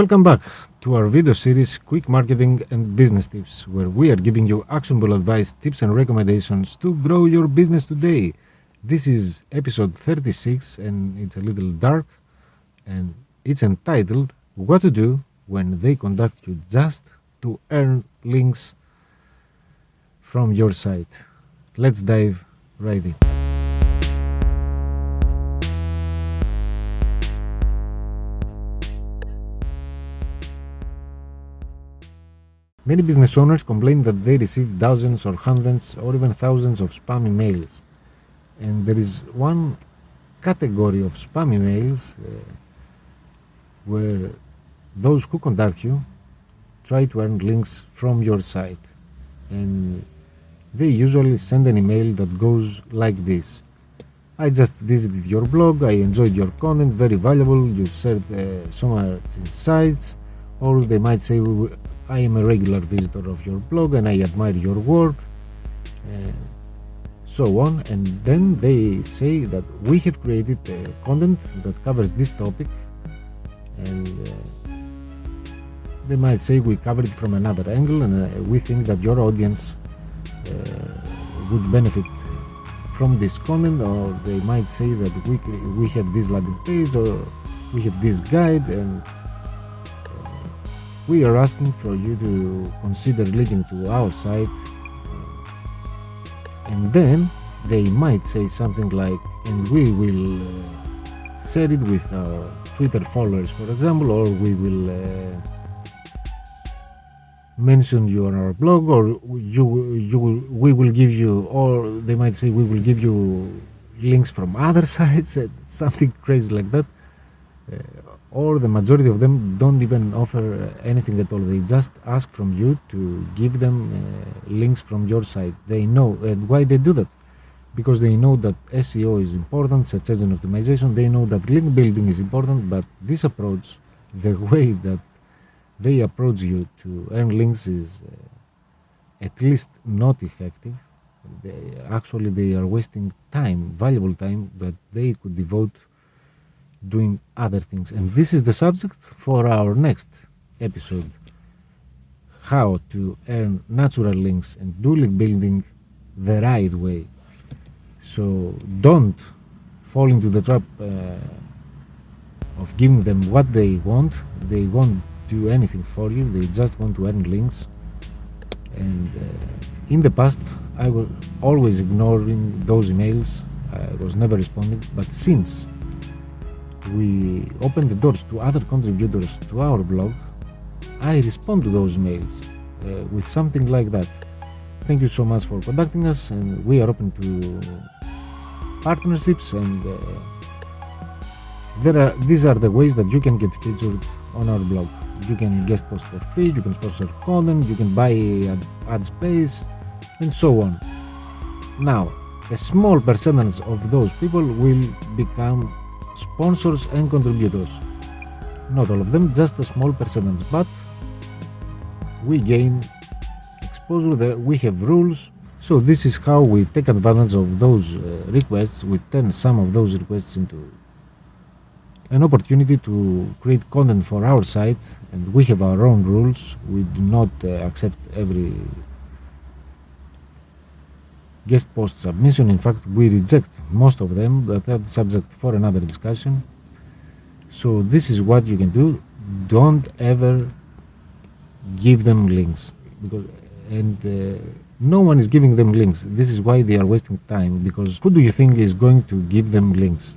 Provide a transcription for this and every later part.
Welcome back to our video series Quick Marketing and Business Tips, where we are giving you actionable advice, tips and recommendations to grow your business today. This is episode 36 and it's a little dark and it's entitled What to Do When They Contact You Just to Earn Links from Your Site. Let's dive right in. Many business owners complain that they receive dozens or hundreds or even thousands of spam emails. And there is one category of spam emails where those who contact you try to earn links from your site. And they usually send an email that goes like this. I just visited your blog, I enjoyed your content, very valuable, you shared so much insights. Or they might say, I am a regular visitor of your blog and I admire your work, so on. And then they say that we have created content that covers this topic, and they might say we covered it from another angle and we think that your audience would benefit from this content, or they might say that we have this landing page or we have this guide and we are asking for you to consider linking to our site. And then they might say something like, and we will share it with our Twitter followers, for example, or we will mention you on our blog, or we will give you, or they might say we will give you links from other sites, something crazy like that. Or the majority of them don't even offer anything at all. They just ask from you to give them links from your site. They know, and why they do that? Because they know that SEO is important, search engine optimization. They know that link building is important, but this approach, the way that they approach you to earn links is at least not effective. They are wasting time, valuable time that they could devote doing other things. And this is the subject for our next episode: how to earn natural links and do link building the right way. So don't fall into the trap of giving them what they want. They won't do anything for you, they just want to earn links. And in the past I was always ignoring those emails, I was never responding, but since we open the doors to other contributors to our blog, I respond to those emails with something like that. Thank you so much for contacting us, and we are open to partnerships, and these are the ways that you can get featured on our blog. You can guest post for free, you can sponsor content, you can buy ad space, and so on. Now, a small percentage of those people will become sponsors and contributors. Not all of them, just a small percentage, but we gain exposure. We have rules, so this is how we take advantage of those requests. We turn some of those requests into an opportunity to create content for our site, and we have our own rules. We do not accept every guest post submission. In fact, we reject most of them, but that's subject for another discussion. So this is what you can do. Don't ever give them links, because no one is giving them links. This is why they are wasting time, because who do you think is going to give them links?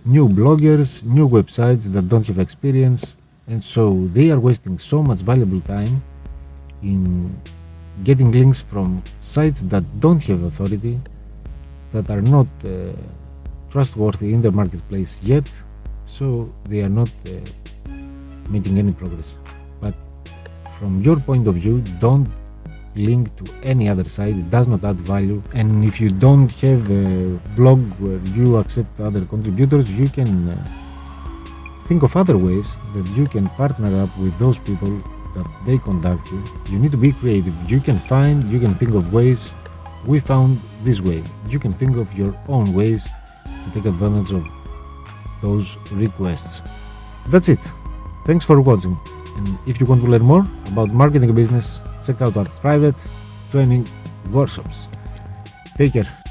New bloggers, new websites that don't have experience, and so they are wasting so much valuable time in getting links from sites that don't have authority, that are not trustworthy in the marketplace yet, so they are not making any progress. But from your point of view, don't link to any other site. It does not add value. And if you don't have a blog where you accept other contributors, you can think of other ways that you can partner up with those people that they contact you. You need to be creative. You can think of ways. We found this way. You can think of your own ways to take advantage of those requests. That's it. Thanks for watching, and if you want to learn more about marketing a business, check out our private training workshops. Take care.